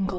মা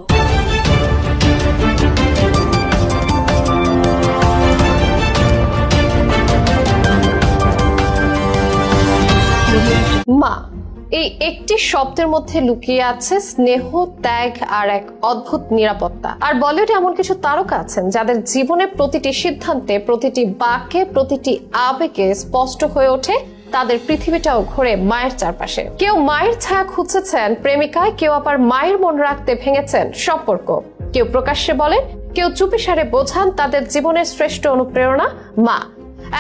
এই একটি শব্দের মধ্যে লুকিয়ে আছে স্নেহ, ত্যাগ আর এক অদ্ভুত নিরাপত্তা। আর বলিউডে এমন কিছু তারকা আছেন যাদের জীবনে প্রতিটি সিদ্ধান্তে, প্রতিটি বাক্যে, প্রতিটি আবেগে স্পষ্ট হয়ে ওঠে তাদের পৃথিবীটাও ঘুরে মায়ের চারপাশে। কেউ মায়ের ছায়া খুঁজেছেন প্রেমিকায়, কেউ আবার মায়ের মন রাখতে ভেঙেছেন সম্পর্ক। কেউ প্রকাশ্যে বলেন, কেউ চুপিসারে বোঝান তাদের জীবনের শ্রেষ্ঠ অনুপ্রেরণা মা।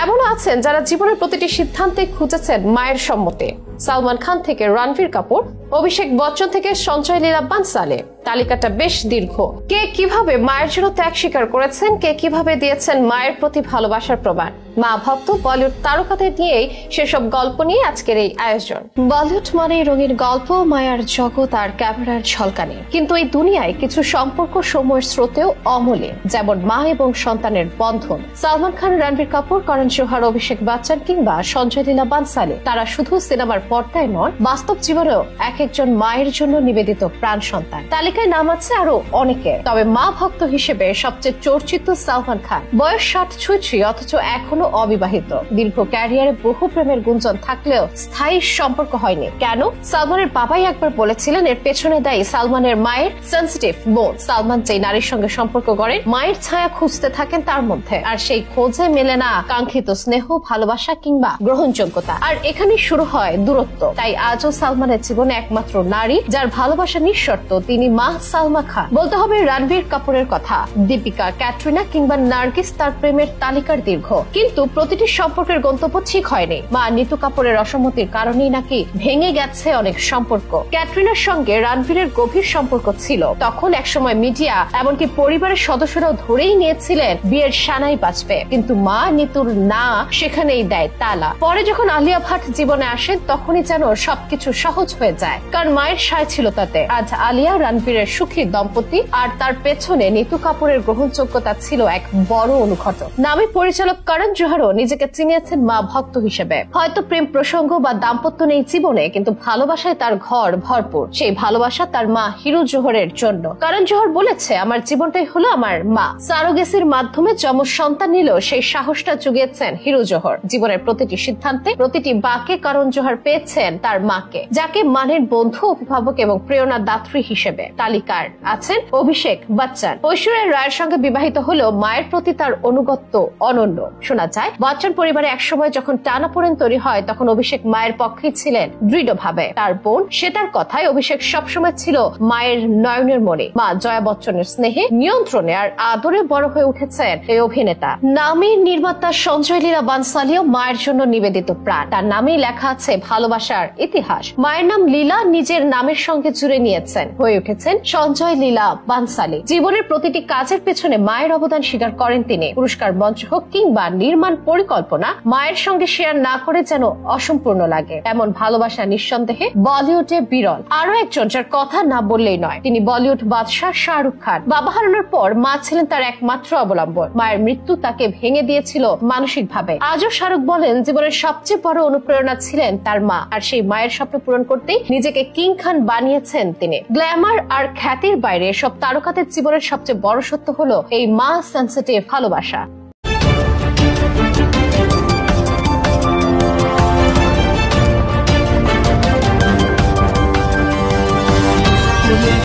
এমনও আছেন যারা জীবনের প্রতিটি সিদ্ধান্তে খুঁজেছেন মায়ের সম্মতি। সালমান খান থেকে রণবীর কাপুর, অভিষেক বচ্চন থেকে সঞ্জয় লীলা বানসালি, তালিকাটা বেশ দীর্ঘ। কে কিভাবে মায়ের জন্য ত্যাগ স্বীকার করেছেন, কে কিভাবে দিয়েছেন মায়ের প্রতি ভালোবাসার প্রমাণ। মা ভক্ত বলিউড তারকাদের নিয়েই সেসব গল্প নিয়ে আজকের এই আয়োজন। বলিউড মানে রঙিন গল্প, মায়ার জগৎ আর ক্যামেরার ঝলকানি। কিন্তু এই দুনিয়ায় কিছু সম্পর্ক সময়ের স্রোতেও অমলিন, যেমন মা এবং সন্তানের বন্ধন। সালমান খান, রণবীর কাপুর, করণ জোহর, অভিষেক বচ্চন কিংবা সঞ্জয় লীলা বানসালি, তারা শুধু সিনেমার পর্দায় নন, বাস্তব জীবনেও এক একজন মায়ের জন্য নিবেদিত প্রাণ সন্তান। তালিকায় নাম আছে আরো অনেকে, তবে মা ভক্ত হিসেবে সবচেয়ে চর্চিত সালমান খান। বয়স 60 ছুঁই অথচ এখনো অবিবাহিত। দীর্ঘ ক্যারিয়ারে বহু প্রেমের গুঞ্জন থাকলেও স্থায়ী সম্পর্ক হয়নি। কেন? সালমানের বাবাই একবার বলেছিলেন এর পেছনে দায়ী সালমানের মায়ের সেনসিটিভ বোন। সালমান যে নারীর সঙ্গে সম্পর্ক গড়েন, মায়ের ছায়া খুঁজতে থাকেন তার মধ্যে, আর সেই খোঁজে মেলে না কাঙ্ক্ষিত স্নেহ, ভালোবাসা কিংবা গ্রহণযোগ্যতা। আর এখানে শুরু হয় দূরত্ব। তাই আজও সালমানের জীবনে একমাত্র নারী যার ভালোবাসা নিঃশর্ত, তিনি মা সালমা খান। বলতে হবে রণবীর কাপুরের কথা। দীপিকা, ক্যাটরিনা কিংবা নার্গিস তার প্রেমের তালিকার দীর্ঘ, কিন্তু প্রতিটি সম্পর্কের গন্তব্য ঠিক হয়নি। মা নিতু কাপুরের অসম্মতির কারণেই নাকি ভেঙে গেছে অনেক সম্পর্ক। ক্যাটরিনার সঙ্গে রণবীরের গভীর সম্পর্ক ছিল, তখন একসময় মিডিয়া এমনকি পরিবারের সদস্যরাও ধরেই নিয়েছিলেন বিয়ের সানাই বাজবে, কিন্তু মা নিতুর না সেখানেই দেয় তালা। পরে যখন আলিয়া ভাট জীবনে আসেন, তখনই যেন সবকিছু সহজ হয়ে যায়, কারণ মায়ের সায় ছিল তাতে। আজ আলিয়া রণবীরের সুখী দম্পতি, আর তার পেছনে নিতু কাপুরের গ্রহণযোগ্যতা ছিল এক বড় অনুঘটক। নামী পরিচালক করণ জোহরও নিজেকে চিনিয়েছেন মা ভক্ত হিসেবে। হয়তো প্রেম প্রসঙ্গ বা দাম্পত্য নেই জীবনে, কিন্তু ভালোবাসায় তার ঘর ভরপুর। সেই ভালোবাসা তার মা হিরু জোহরের জন্য। করণ জোহর বলেছে, আমার জীবনটাই হলো আমার মা। সারোগেসির মাধ্যমে যমজ সন্তান নিলেও সেই সাহসটা জুগিয়েছেন হিরু জোহর। জীবনের প্রতিটি সিদ্ধান্তে, প্রতিটি বাঁকে করণ জোহর পেয়েছেন তার মাকে, যাকে মানের বন্ধু, অভিভাবক এবং প্রেরণা দাত্রী হিসেবে। তালিকার আছেন অভিষেক বচ্চন। ঐশ্বরিয়া রায়ের সঙ্গে বিবাহিত হলেও মায়ের প্রতি তার অনুগত্য অনন্য। শোনা যায় বচ্চন পরিবারে একসময় যখন টানাপোড়েন তৈরি হয়, তখন অভিষেক মায়ের পক্ষেই ছিলেন দৃঢ়ভাবে। তার বোন শ্বেতার কথায় অভিষেক সবসময় ছিল মায়ের নয়নের মণি। মা জয়া বচ্চনের স্নেহে, নিয়ন্ত্রণে আর আদরে বড় হয়ে উঠেছেন এই অভিনেতা। নামী নির্মাতা সঞ্জয় লীলা বানসালিও মায়ের জন্য নিবেদিত প্রাণ। তার নামেই লেখা আছে ভালোবাসার ইতিহাস। মায়ের নাম লীলা নিজের নামের সঙ্গে জুড়ে নিয়েছেন, হয়ে উঠেছেন সঞ্জয় লীলা বানসালি। জীবনের প্রতিটি কাজের পেছনে মায়ের অবদান স্বীকার করেন তিনি। পুরস্কার মঞ্চ হোক কিংবা নির্মাণ পরিকল্পনা, মায়ের সঙ্গে শেয়ার না করে যেন অসম্পূর্ণ লাগে। এমন ভালোবাসা নিঃসন্দেহে বলিউডে বিরল। আরো একজন যার কথা না বললেই নয়, তিনি বলিউড বাদশাহ শাহরুখ খান। বাবা হারানোর পর মা ছিলেন তার একমাত্র অবলম্বন। মায়ের মৃত্যু তাকে ভেঙে দিয়েছিল মানসিকভাবে। আজও শাহরুখ বলেন, জীবনের সবচেয়ে বড় অনুপ্রেরণা ছিলেন তার মা, আর সেই মায়ের স্বপ্ন পূরণ করতেই নিজেকে কিং খান বানিয়েছেন তিনি। গ্ল্যামার আর খ্যাতির বাইরে সব তারকাদের জীবনের সবচেয়ে বড় সত্য হলো এই মা সেনসিটিভ ভালোবাসা।